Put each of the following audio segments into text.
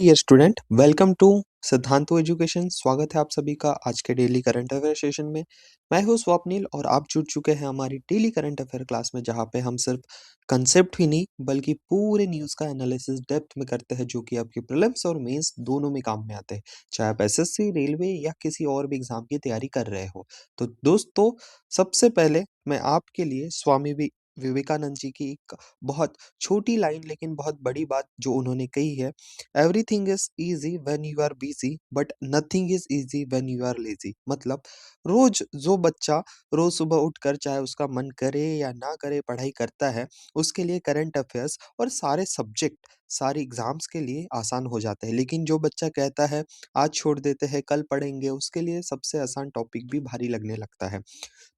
Dear student, welcome to Siddhantu education. स्वागत है आप सभी का आज के डेली करंट अफेयर सेशन में। मैं हूं स्वप्निल और आप जुड़ चुके हैं हमारी डेली करंट अफेयर क्लास में, जहां पे हम सिर्फ कंसेप्ट ही नहीं बल्कि पूरे न्यूज़ का एनालिसिस डेप्थ में करते हैं, जो कि आपके प्रीलिम्स और मेंस दोनों में काम में आते हैं, चाहे आप एसएससी, रेलवे या किसी और भी एग्जाम की तैयारी कर रहे हो। तो दोस्तों, सबसे पहले मैं आपके लिए स्वामी विवेकानंद जी की एक बहुत छोटी लाइन लेकिन बहुत बड़ी बात जो उन्होंने कही है, everything is easy when you are busy but nothing is easy when you are lazy. मतलब रोज जो बच्चा रोज सुबह उठकर, चाहे उसका मन करे या ना करे, पढ़ाई करता है, उसके लिए करंट अफेयर्स और सारे सब्जेक्ट, सारे एग्जाम्स के लिए आसान हो जाते हैं। लेकिन जो बच्चा कहता है आज छोड़ देते हैं कल पढ़ेंगे, उसके लिए सबसे आसान टॉपिक भी भारी लगने लगता है।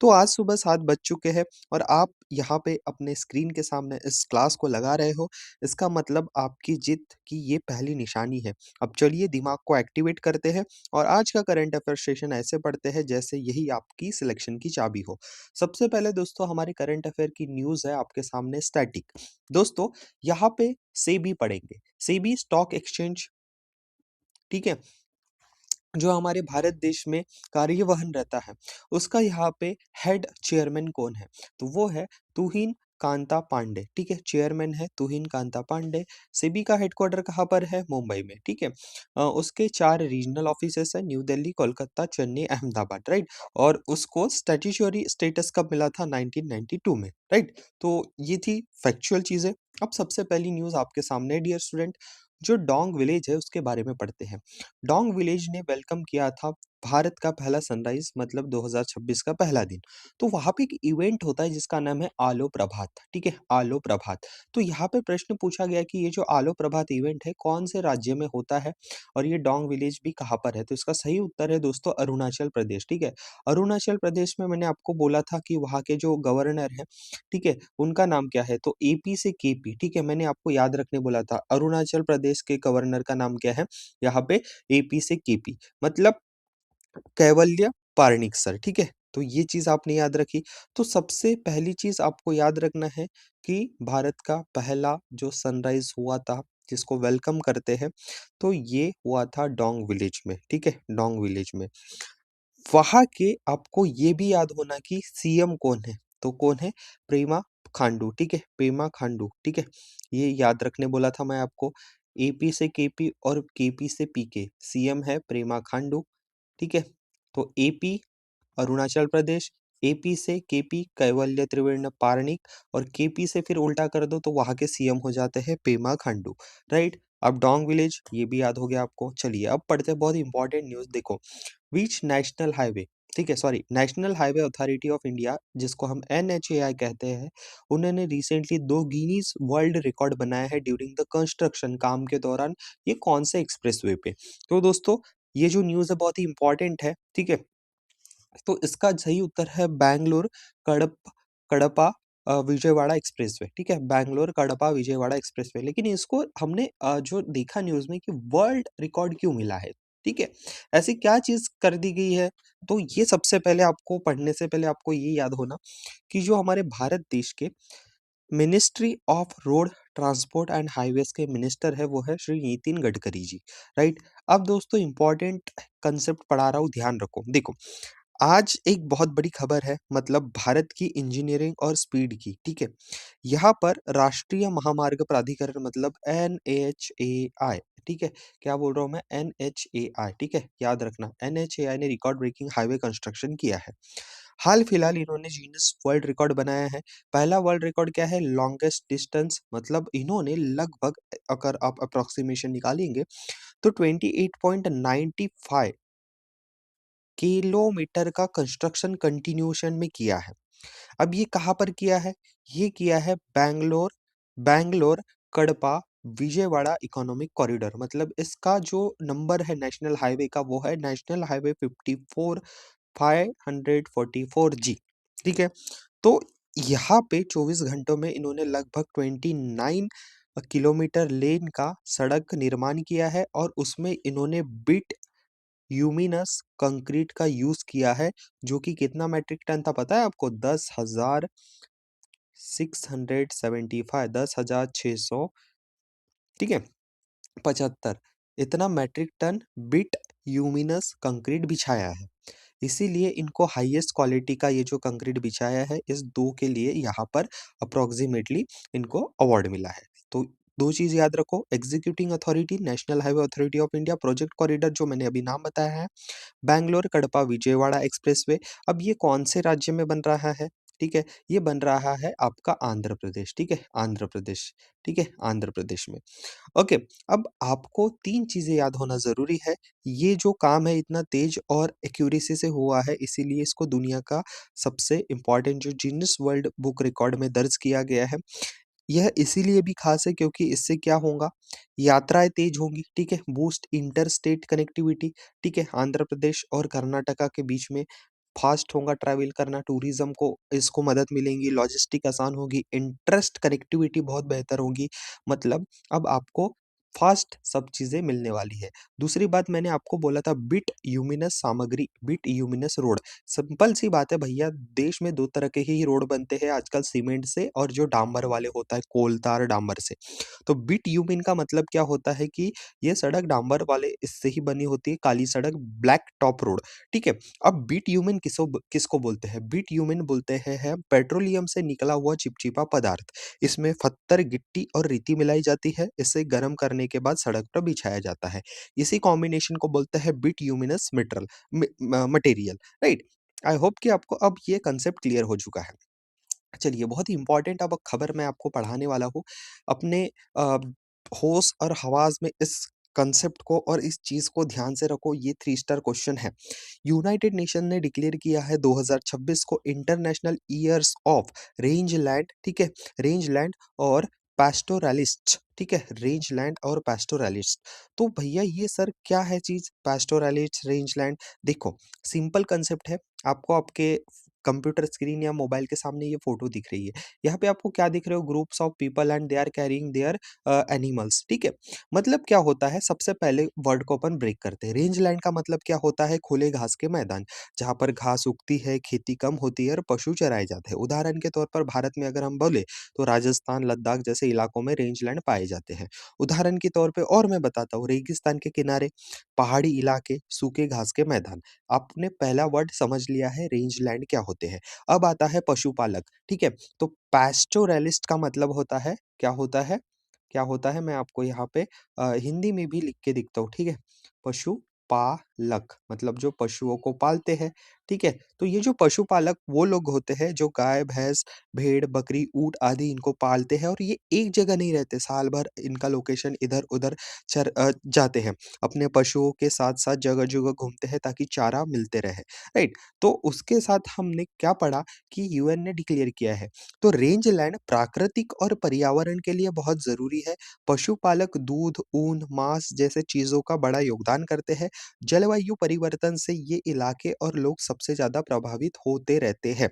तो आज सुबह 7 बज चुके हैं और आप यहाँ पे अपने स्क्रीन के सामने इस क्लास को लगा रहे हो। इसका मतलब आपकी जीत की ये पहली निशानी है। अब चलिए दिमाग को एक्टिवेट करते हैं और आज का करंट अफेयर सेशन ऐसे पढ़ते हैं जैसे यही आपकी सिलेक्शन की चाबी हो। सबसे पहले दोस्तों, हमारे करंट अफेयर की न्यूज़ है आपके सामने, स्टैटिक। दोस्तों, यहाँ पे सेबी पढ़ेंगे, सेबी स्टॉक एक्सचेंज, ठीक है, जो हमारे भारत देश में कार्यवहन रहता है, उसका यहाँ पे हेड चेयरमैन कौन है? तो वो है तुहिन कांता पांडे, ठीक है, चेयरमैन है तुहिन कांता पांडे। सेबी का हेडक्वार्टर कहाँ पर है? मुंबई में, ठीक है। उसके 4 रीजनल ऑफिसेस है, न्यू दिल्ली, कोलकाता, चेन्नई, अहमदाबाद, राइट। और उसको स्टैट्यूटरी स्टेटस कब मिला था? 1992 में, राइट। तो ये थी फैक्चुअल चीजें। अब सबसे पहली न्यूज आपके सामने डियर स्टूडेंट, जो डोंग विलेज है उसके बारे में पढ़ते हैं। डोंग विलेज ने वेलकम किया था भारत का पहला सनराइज, मतलब 2026 का पहला दिन। तो वहां पे एक इवेंट होता है जिसका नाम है आलो प्रभात, ठीक है, आलो प्रभात। तो यहाँ पे प्रश्न पूछा गया कि ये जो आलो प्रभात इवेंट है कौन से राज्य में होता है और ये डोंग विलेज भी कहाँ पर है? तो इसका सही उत्तर है दोस्तों अरुणाचल प्रदेश, ठीक है। अरुणाचल प्रदेश में मैंने आपको बोला था कि वहाँ के जो गवर्नर है, ठीक है, उनका नाम क्या है? तो एपी से केपी, ठीक है, मैंने आपको याद रखने बोला था। अरुणाचल प्रदेश के गवर्नर का नाम क्या है? यहाँ पे एपी से केपी, मतलब कैवल्य पार्निक सर, ठीक है। तो ये चीज आपने याद रखी। तो सबसे पहली चीज आपको याद रखना है कि भारत का पहला जो सनराइज हुआ था जिसको वेलकम करते हैं, तो ये हुआ था डोंग विलेज में, ठीक है, डोंग विलेज में। वहां के आपको ये भी याद होना कि सीएम कौन है? तो कौन है? प्रेमा खांडू, ठीक है, प्रेमा खांडू, ठीक है। ये याद रखने बोला था मैं आपको। एपी से केपी और केपी से पीके, सीएम है प्रेमा खांडू, ठीक है। तो एपी अरुणाचल प्रदेश, एपी से केपी कैवल्य त्रिवेण पार्निक, और केपी से फिर उल्टा कर दो तो वहां के सीएम हो जाते हैं पेमा खांडू, राइट। अब डोंग विलेज ये भी याद हो गया आपको। चलिए अब पढ़ते हैं बहुत इंपॉर्टेंट न्यूज, देखो। बीच नेशनल हाईवे, ठीक है, sorry, national highway authority of India, जिसको हम एनएचएआई कहते हैं, उन्होंने रिसेंटली 2 गिनीज वर्ल्ड रिकॉर्ड बनाया है ड्यूरिंग द कंस्ट्रक्शन, काम के दौरान। ये कौन से एक्सप्रेसवे पे? तो दोस्तों, ये जो न्यूज़ है बहुत ही इंपॉर्टेंट है, ठीक है। तो इसका सही उत्तर है बैंगलोर कड़प कड़पा विजयवाड़ा एक्सप्रेसवे, ठीक है, बैंगलोर कड़पा विजयवाड़ा एक्सप्रेसवे। लेकिन इसको हमने जो देखा न्यूज़ में कि वर्ल्ड रिकॉर्ड क्यों मिला है, ठीक है, ऐसी क्या चीज़ कर दी गई है? तो ये सबसे पहले आपको पढ़ने से पहले आपको ये याद होना कि जो हमारे भारत देश के ministry of road transport and highways के मिनिस्टर है वो है श्री नितिन गडकरी जी, राइट। अब दोस्तों इंपॉर्टेंट कंसेप्ट पढ़ा रहा हूँ, ध्यान रखो। देखो, आज एक बहुत बड़ी खबर है, मतलब भारत की इंजीनियरिंग और स्पीड की, ठीक है। यहाँ पर राष्ट्रीय महामार्ग प्राधिकरण, मतलब एनएचएआई, ठीक है, क्या बोल रहा हूँ मैं? एनएचएआई, ठीक है, याद रखना, एनएचएआई ने रिकॉर्ड ब्रेकिंग हाईवे कंस्ट्रक्शन किया है। हाल फिलहाल इन्होंने गिनीज वर्ल्ड रिकॉर्ड बनाया है। पहला वर्ल्ड रिकॉर्ड क्या है? लॉन्गेस्ट डिस्टेंस, मतलब इन्होंने लगभग, अगर आप अप्रोक्सीमेशन निकालेंगे तो 28.95 किलोमीटर का कंस्ट्रक्शन कंटिन्यूएशन में किया है। अब ये कहाँ पर किया है? ये किया है बैंगलोर बैंगलोर कड़पा विजयवाड़ा इकोनॉमिक कॉरिडोर, मतलब इसका जो नंबर है नेशनल हाईवे का वो है नेशनल हाईवे 54 544 जी, ठीक है। तो यहाँ पे 24 घंटों में इन्होंने लगभग 29 किलोमीटर लेन का सड़क निर्माण किया है और उसमें इन्होंने बिट यूमिनस कंक्रीट का यूज किया है, जो कि कितना मेट्रिक टन था पता है आपको? 10,675, 10,600, ठीक है, 75। इतना मेट्रिक टन बिटयूमिनस कंक्रीट बिछाया है। इसीलिए इनको हाईएस्ट क्वालिटी का ये जो कंक्रीट बिछाया है, इस 2 के लिए यहाँ पर अप्रॉक्सिमेटली इनको अवार्ड मिला है। तो 2 चीज़ याद रखो, executing authority national highway authority of India, project corridor जो मैंने अभी नाम बताया है, बैंगलोर कड़पा विजयवाड़ा एक्सप्रेसवे। अब ये कौन से राज्य में बन रहा है? ठीक है, ये बन रहा है आपका आंध्र प्रदेश, ठीक है? आंध्र प्रदेश, ठीक है? आंध्र प्रदेश में। ओके, अब आपको 3 चीज़ें याद होना ज़रूरी है। ये जो काम है इतना तेज़ और एक्यूरेसी से हुआ है, इसीलिए इसको दुनिया का सबसे इम्पोर्टेंट जो गिनीज़ वर्ल्ड बुक रिकॉर्ड में दर्ज किया गया है। यह इसीलिए भी ख़ास है क्योंकि इससे क्या होगा, यात्राएँ तेज़ होंगी, ठीक है? बूस्ट इंटर स्टेट कनेक्टिविटी, ठीक है? आंध्र प्रदेश और कर्नाटका के बीच में फ़ास्ट होगा ट्रैवल करना, टूरिज़्म को इसको मदद मिलेंगी, लॉजिस्टिक आसान होगी, इंटरेस्ट कनेक्टिविटी बहुत बेहतर होगी, मतलब अब आपको फ़ास्ट सब चीज़ें मिलने वाली है। दूसरी बात मैंने आपको बोला था बिटयूमिनस सामग्री, बिटयूमिनस रोड, सिंपल सी बात है भैया, देश में 2 तरह के ही रोड बनते हैं आजकल, सीमेंट से और जो डामर वाले होता है, कोलतार डामर से। तो बिटयूमिन का मतलब क्या होता है कि ये सड़क डामर वाले इससे ही बनी होती है, काली सड़क, ब्लैक टॉप रोड, ठीक है? अब बिटयूमिन किसको बोलते हैं? बिटयूमिन बोलते हैं पेट्रोलियम से निकला हुआ चिपचिपा पदार्थ। इसमें पत्थर, गिट्टी और रेती मिलाई जाती है, इसे गर्म करने के बाद सड़क पर बिछाया जाता है। इसी कॉम्बिनेशन को बोलते हैं बिटयूमिनस मटेरियल, राइट? आई होप कि आपको अब ये कांसेप्ट क्लियर हो चुका है। चलिए, बहुत ही इम्पोर्टेंट अब खबर मैं आपको पढ़ाने वाला हूँ। अपने अ, होश और हवास में इस कांसेप्ट को और इस चीज़ को ध्यान से रखो, ये 3 स्टार क्वेश्चन है। यूनाइटेड नेशन ने डिक्लेयर किया है 2026 को इंटरनेशनल ईयर्स ऑफ रेंजलैंड, ठीक है? रेंजलैंड और पैस्टोरलिस्ट, ठीक है? रेंजलैंड और पैस्टोरलिस्ट। तो भैया ये सर क्या है चीज़ पैस्टोरलिस्ट, रेंजलैंड? देखो, सिंपल कांसेप्ट है। आपको आपके कंप्यूटर स्क्रीन या मोबाइल के सामने ये फ़ोटो दिख रही है। यहाँ पे आपको क्या दिख रहे हो? Groups of people and they are carrying their animals, ठीक है? मतलब क्या होता है, सबसे पहले वर्ड को अपन ब्रेक करते हैं। रेंजलैंड का मतलब क्या होता है? खुले घास के मैदान, जहाँ पर घास उगती है, खेती कम होती है और पशु चराए जाते हैं। उदाहरण के तौर पर भारत में अगर हम बोले, तो राजस्थान, लद्दाख जैसे इलाकों में रेंजलैंड पाए जाते हैं। उदाहरण के तौर पे और मैं बताता हूँ, रेगिस्तान के किनारे, पहाड़ी इलाके, सूखे घास के मैदान। आपने पहला वर्ड समझ लिया है रेंजलैंड क्या होते हैं। अब आता है पशुपालक, ठीक है? तो पैस्टोरलिस्ट का मतलब होता है, क्या होता है? क्या होता है? मैं आपको यहाँ पे हिंदी में भी लिख के दिखता हूँ, ठीक है? पशुपालक मतलब जो पशुओं को पालते हैं, ठीक है? तो ये जो पशुपालक वो लोग होते हैं जो गाय, भैंस, भेड़, बकरी, ऊँट आदि इनको पालते हैं और ये एक जगह नहीं रहते, साल भर इनका लोकेशन इधर-उधर जाते हैं। अपने पशुओं के साथ-साथ जगह-जगह घूमते हैं ताकि चारा मिलते रहे, राइट? तो उसके साथ हमने क्या पढ़ा कि यूएन ने डिक्लेयर किया है, तो रेंज लैंड प्राकृतिक और पर्यावरण के लिए बहुत ज़रूरी है। पशुपालक दूध, ऊन, मांस जैसे चीज़ों का बड़ा योगदान करते हैं। जलवायु परिवर्तन से ये इलाके और लोग सबसे ज़्यादा प्रभावित होते रहते हैं।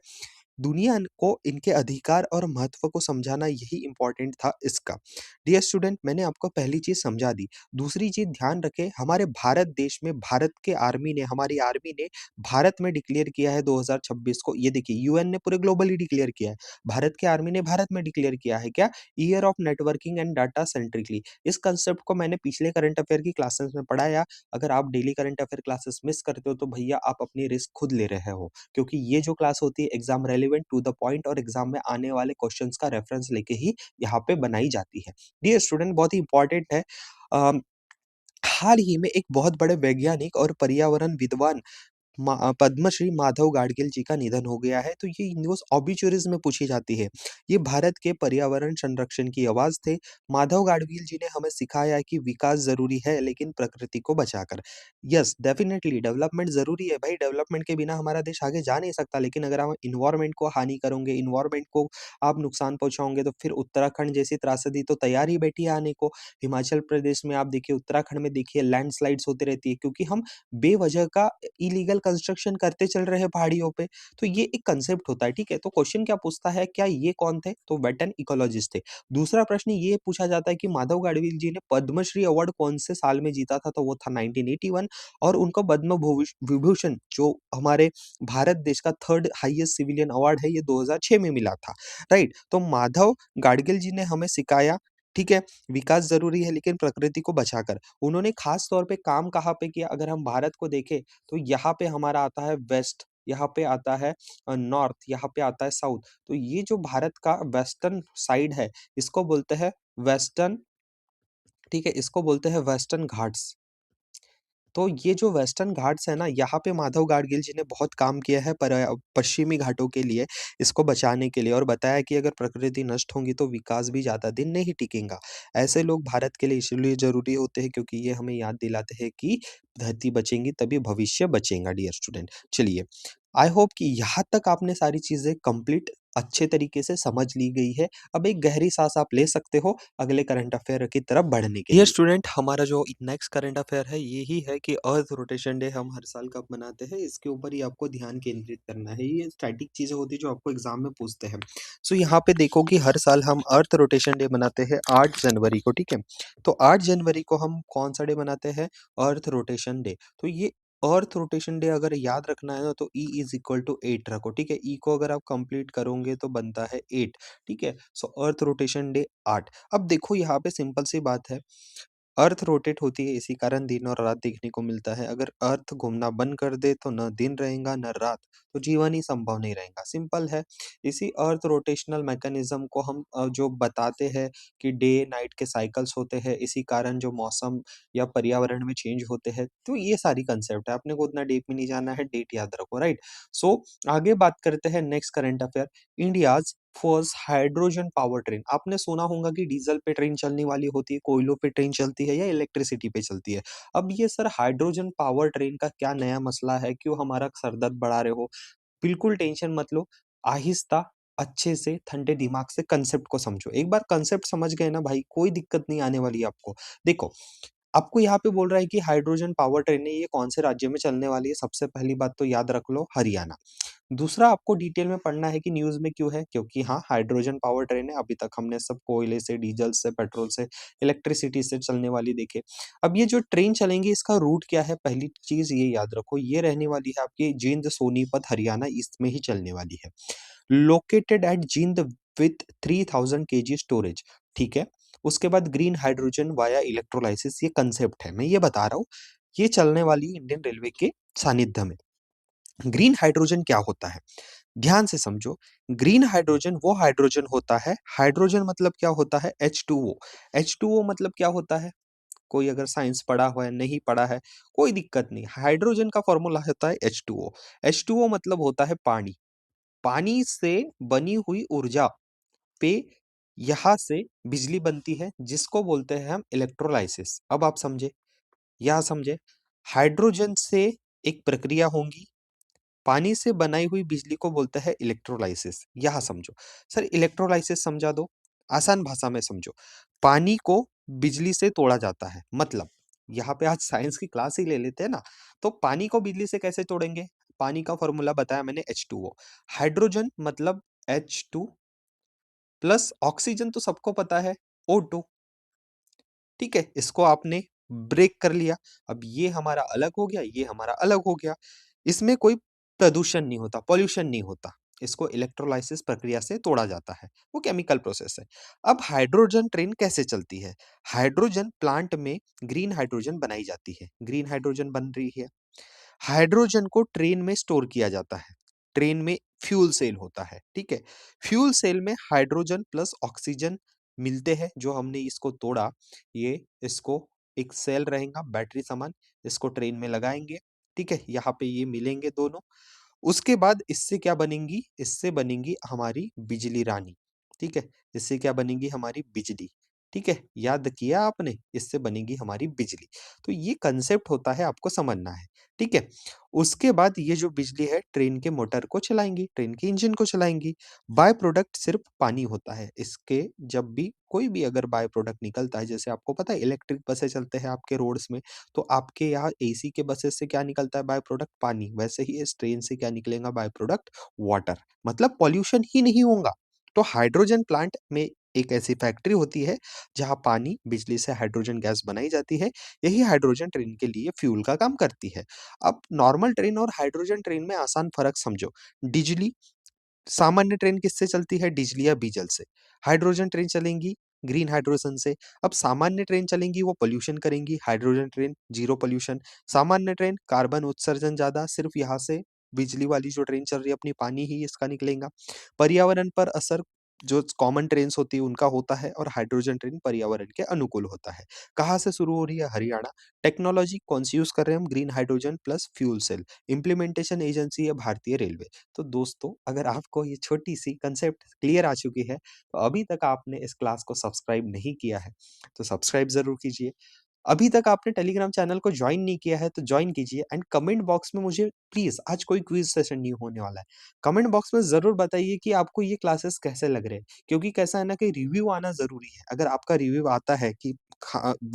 दुनिया को इनके अधिकार और महत्व को समझाना यही इम्पोर्टेंट था इसका। डियर स्टूडेंट, मैंने आपको पहली चीज़ समझा दी। दूसरी चीज़ ध्यान रखें, हमारे भारत देश में भारत के आर्मी ने हमारी आर्मी ने भारत में डिक्लेयर किया है 2026 को, ये देखिए यूएन ने पूरे ग्लोबली डिक्लेयर किया है। भारत के आर्मी ने भारत में डिक्लेयर किया है क्या? Year of networking and data centrically. इस कांसेप्ट को मैंने पिछले करंट अफेयर की क्लासेस में पढ़ाया। अगर आप daily current affair classes miss करते हो तो भैया आप अपनी रिस्क खुद ले रहे हो। क्योंकि ये जो क्लास होती है exam relevant to the point और एग्जाम में आने वाले क्वेश्चंस का रेफरेंस लेके ही यहाँ पे बनाई जाती है। डियर स्टूडेंट, बहुत ही इंपॉर्टेंट है। अम, हाल ही में एक बहुत बड़े वैज्ञानिक और पर्यावरण विद्वान पद्मश्री माधव गाडगिल जी का निधन हो गया है, तो ये न्यूज़ ऑबिचुअरीज़ में पूछी जाती है। ये भारत के पर्यावरण संरक्षण की आवाज़ थे। माधव गाडगिल जी ने हमें सिखाया है कि विकास ज़रूरी है, लेकिन प्रकृति को बचाकर। यस, डेफ़िनेटली डेवलपमेंट ज़रूरी है भाई, डेवलपमेंट के बिना हमारा देश आगे जा नहीं सकता, लेकिन अगर हम एनवायरनमेंट को हानि करोगे, एनवायरनमेंट को आप नुकसान पहुँचाओगे, तो फिर उत्तराखंड जैसी त्रासदी तो तैयार ही बैठी है आने को। हिमाचल प्रदेश में आप देखिए, उत्तराखंड में देखिए लैंडस्लाइड्स होती रहती है, क्योंकि हम बेवजह का इलीगल कंस्ट्रक्शन करते चल रहे हैं पहाड़ियों पे। तो ये एक कांसेप्ट होता है, ठीक है? तो क्वेश्चन क्या पूछता है, क्या ये कौन थे? तो वेटरन इकोलॉजिस्ट थे। दूसरा प्रश्न ये पूछा जाता है कि माधव गाडगिल जी ने पद्मश्री अवार्ड कौन से साल में जीता था? तो वो था 1981 और उनको पद्म विभूषण जो हमारे भारत देश का 3rd हाईएस्ट सिविलियन अवार्ड है, ये 2006 में मिला था, राइट? तो माधव गाडगिल जी ने हमें सिखाया, ठीक है? विकास ज़रूरी है लेकिन प्रकृति को बचाकर। उन्होंने ख़ास तौर पे काम कहाँ पे किया अगर हम भारत को देखें तो यहाँ पे हमारा आता है वेस्ट, यहाँ पे आता है नॉर्थ, यहाँ पे आता है साउथ। तो ये जो भारत का वेस्टर्न साइड है, इसको बोलते हैं वेस्टर्न, ठीक है? इसको बोलते हैं वेस्टर्न घाट्स। तो ये जो वेस्टर्न घाट्स है ना, यहाँ पे माधव गाडगिल जी ने बहुत काम किया है पश्चिमी घाटों के लिए, इसको बचाने के लिए और बताया कि अगर प्रकृति नष्ट होंगी तो विकास भी ज़्यादा दिन नहीं टिकेगा। ऐसे लोग भारत के लिए इसलिए ज़रूरी होते हैं क्योंकि ये हमें याद दिलाते हैं कि धरती बचेंगी तभी भविष्य बचेगा डियर स्टूडेंट। चलिए, आई होप कि यहाँ तक आपने सारी चीज़ें कंप्लीट अच्छे तरीके से समझ ली गई है। अब एक गहरी साँस आप ले सकते हो अगले करंट अफ़ेयर की तरफ बढ़ने के लिए। स्टूडेंट, हमारा जो नेक्स्ट करंट अफ़ेयर है यही है कि अर्थ रोटेशन डे हम हर साल कब मनाते हैं, इसके ऊपर ही आपको ध्यान केंद्रित करना है। ये स्टैटिक चीज़ें होती हैं जो आपको एग्ज़ाम में पूछते हैं। सो यहाँ पे देखो कि हर साल हम अर्थ रोटेशन डे मनाते हैं 8 जनवरी को, ठीक है? तो 8 जनवरी को हम कौन-सा डे मनाते हैं? Earth rotation day. तो ये अर्थ रोटेशन डे अगर याद रखना है ना तो E इज़ इक्वल टू 8 रखो, ठीक है? E को अगर आप कंप्लीट करोगे तो बनता है 8, ठीक है? सो अर्थ रोटेशन डे 8। अब देखो यहाँ पे सिंपल सी बात है, अर्थ रोटेट होती है इसी कारण दिन और रात देखने को मिलता है। अगर अर्थ घूमना बंद कर दे तो न दिन रहेगा न रात, तो जीवन ही संभव नहीं रहेगा, सिंपल है। इसी अर्थ रोटेशनल मैकेनिज़्म को हम जो बताते हैं कि डे नाइट के साइकिल्स होते हैं, इसी कारण जो मौसम या पर्यावरण में चेंज होते हैं, तो ये सारी कांसेप्ट है। आपने को उतना डीप में नहीं जाना है, डेट याद रखो, राइट? सो आगे बात करते हैं next current affair, India's first hydrogen power train. आपने सुना होगा कि डीजल पे ट्रेन चलने वाली होती है, कोयलों पे ट्रेन चलती है या इलेक्ट्रिसिटी पे चलती है। अब ये सर हाइड्रोजन पावर ट्रेन का क्या नया मसला है? क्यों हमारा सर दर्द बढ़ा रहे हो? बिल्कुल टेंशन मत लो, आहिस्ता, अच्छे से, ठंडे दिमाग से कांसेप्ट को समझो। एक बार कांसेप्ट समझ गए ना भाई, कोई दिक्कत नहीं आने वाली है आपको। देखो, आपको यहाँ पे बोल रहा है कि हाइड्रोजन पावर ट्रेन है, ये कौन से राज्य में चलने वाली है? सबसे पहली बात तो याद रख लो, हरियाणा। दूसरा आपको डिटेल में पढ़ना है कि न्यूज़ में क्यों है? क्योंकि हाँ, हाइड्रोजन पावर ट्रेन है, अभी तक हमने सब कोयले से, डीज़ल से, पेट्रोल से, इलेक्ट्रिसिटी से चलने वाली देखी। अब ये जो ट्रेन चलेंगी इसका रूट क्या है? पहली चीज़ ये याद रखो, ये रहने वाली है आपकी जींद सोनीपत हरियाणा, इसमें ही चलने वाली है। Located at Jind with 3000 KG storage, ठीक है? उसके बाद ग्रीन हाइड्रोजन वाया इलेक्ट्रोलाइसिस, ये कांसेप्ट है, मैं ये बता रहा हूँ, ये चलने वाली है इंडियन रेलवे के सानिध्य में। ग्रीन हाइड्रोजन क्या होता है? ध्यान से समझो, ग्रीन हाइड्रोजन वो हाइड्रोजन होता है, हाइड्रोजन मतलब क्या होता है? H2O। H2O मतलब क्या होता है? कोई अगर साइंस पढ़ा हुआ है, नहीं पढ़ा है, कोई दिक्कत नहीं। हाइड्रोजन का फॉर्मूला होता है H2O। H2O मतलब होता है पानी। पानी से बनी हुई ऊर्जा पे यहाँ से बिजली बनती है, जिसको बोलते हैं हम इलेक्ट्रोलाइसिस। अब आप समझे? यहाँ समझे? हाइड्रोजन से एक प्रक्रिया होगी, पानी से बनाई हुई बिजली को बोलते हैं इलेक्ट्रोलाइसिस, यहाँ समझो। सर इलेक्ट्रोलाइसिस समझा दो, आसान भाषा में समझो। पानी को बिजली से तोड़ा जाता है, मतलब यहाँ पे आज साइंस की क्लास ही ले लेते हैं ना, तो पानी को बिजली से कैसे तोड़ेंगे? पानी का फॉर्मूला बताया मैंने H2O। हाइड्रोजन मतलब H2 प्लस ऑक्सीजन तो सबको पता है O2, ठीक है? इसको आपने ब्रेक कर लिया। अब ये हमारा अलग हो गया, ये हमारा अलग हो गया। इसमें कोई प्रदूषण नहीं होता, पॉल्यूशन नहीं होता। इसको इलेक्ट्रोलाइसिस प्रक्रिया से तोड़ा जाता है। वो केमिकल प्रोसेस है। अब हाइड्रोजन ट्रेन कैसे चलती है? हाइड्रोजन प्लांट में ग्रीन हाइड्रोजन बनाई जाती है। ग्रीन हाइड्रोजन बन रही है। हाइड्रोजन को ट्रेन में स्टोर किया जाता है। ट्रेन में फ्यूल सेल होता है, ठीक है? फ्यूल सेल में हाइड्रोजन प्लस ऑक्सीजन मिलते हैं, जो हमने इसको तोड़ा, ये इसको एक सेल रहेगा बैटरी समान, इसको ट्रेन में लगाएँगे, ठीक है? यहाँ पे ये मिलेंगे दोनों। उसके बाद इससे क्या बनेंगी? इससे बनेंगी हमारी बिजली रानी, ठीक है? इससे क्या बनेगी? हमारी बिजली, ठीक है? याद किया आपने? इससे बनेगी हमारी बिजली। तो ये कांसेप्ट होता है, आपको समझना है, ठीक है? उसके बाद ये जो बिजली है ट्रेन के मोटर को चलाएँगी, ट्रेन के इंजन को चलाएँगी। बाय प्रोडक्ट सिर्फ पानी होता है। इसके जब भी कोई भी अगर बाय प्रोडक्ट निकलता है, जैसे आपको पता है इलेक्ट्रिक बसें चलते हैं आपके रोड्स में, तो आपके यहाँ एसी के बसेस से क्या निकलता है बाय प्रोडक्ट? पानी। वैसे ही इस ट्रेन से क्या निकलेगा बाय प्रोडक्ट? वाटर। मतलब पॉल्यूशन ही नहीं होगा। तो हाइड्रोजन प्लांट में एक ऐसी फैक्ट्री होती है जहाँ पानी, बिजली से हाइड्रोजन गैस बनाई जाती है। यही हाइड्रोजन ट्रेन के लिए फ्यूल का काम करती है। अब नॉर्मल ट्रेन और हाइड्रोजन ट्रेन में आसान फ़र्क समझो। डीज़ली सामान्य ट्रेन किससे चलती है? डीज़ल या डीज़ल से। हाइड्रोजन ट्रेन चलेंगी ग्रीन हाइड्रोजन से। अब सामान्य ट्रेन चलेंगी वो पॉल्यूशन करेंगी, हाइड्रोजन ट्रेन जीरो पॉल्यूशन। सामान्य ट्रेन कार्बन उत्सर्जन ज़्यादा, सिर्फ यहाँ से बिजली वाली जो ट्रेन चल रही है अपनी पानी ही इसका निकलेगा। पर्यावरण पर असर जो कॉमन ट्रेन्स होती है उनका होता है, और हाइड्रोजन ट्रेन पर्यावरण के अनुकूल होता है। कहाँ से शुरू हो रही है? हरियाणा। टेक्नोलॉजी कौन सी यूज़ कर रहे हैं हम? Green hydrogen plus fuel cell. Implementation agency है भारतीय रेलवे। तो दोस्तों, अगर आपको ये छोटी-सी कंसेप्ट क्लियर आ चुकी है, तो अभी तक आपने इस क्लास को सब्सक्राइब नहीं किया है, तो सब्सक्राइब ज़रूर कीजिए। अभी तक आपने टेलीग्राम चैनल को जॉइन नहीं किया है, तो जॉइन कीजिए, एंड कमेंट बॉक्स में मुझे प्लीज़, आज कोई क्विज़ सेशन नहीं होने वाला है। कमेंट बॉक्स में ज़रूर बताइए कि आपको ये क्लासेस कैसे लग रहे हैं, क्योंकि कैसा है ना कि रिव्यू आना ज़रूरी है। अगर आपका रिव्यू आता है कि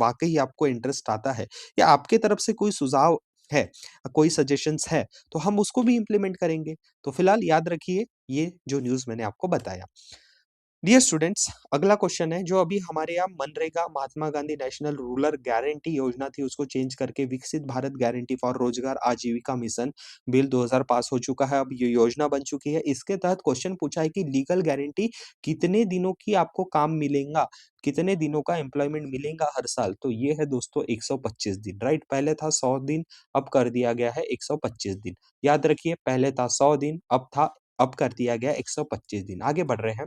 वाक़ई आपको इंटरेस्ट आता है, या आपके तरफ से कोई सुझाव है, कोई सजेशंस है, तो हम उसको भी इम्प्लीमेंट करेंगे। तो फिलहाल याद रखिए ये जो न्यूज़ मैंने आपको बताया। डियर स्टूडेंट्स, अगला क्वेश्चन है जो अभी हमारे यहाँ MNREGA, Mahatma Gandhi national rural guarantee योजना थी, उसको चेंज करके विकसित भारत गारंटी फॉर रोजगार आजीविका मिशन बिल 2000 पास हो चुका है। अब ये योजना बन चुकी है। इसके तहत क्वेश्चन पूछा है कि लीगल गारंटी कितने दिनों की आपको काम मिलेगा, कितने दिनों का एम्प्लॉयमेंट मिलेगा हर साल? तो ये है दोस्तों 125 दिन, राइट? पहले था 100 दिन, अब कर दिया गया है 125 दिन। याद रखिए, पहले था 100 दिन, अब कर दिया गया 125 दिन। आगे बढ़ रहे हैं।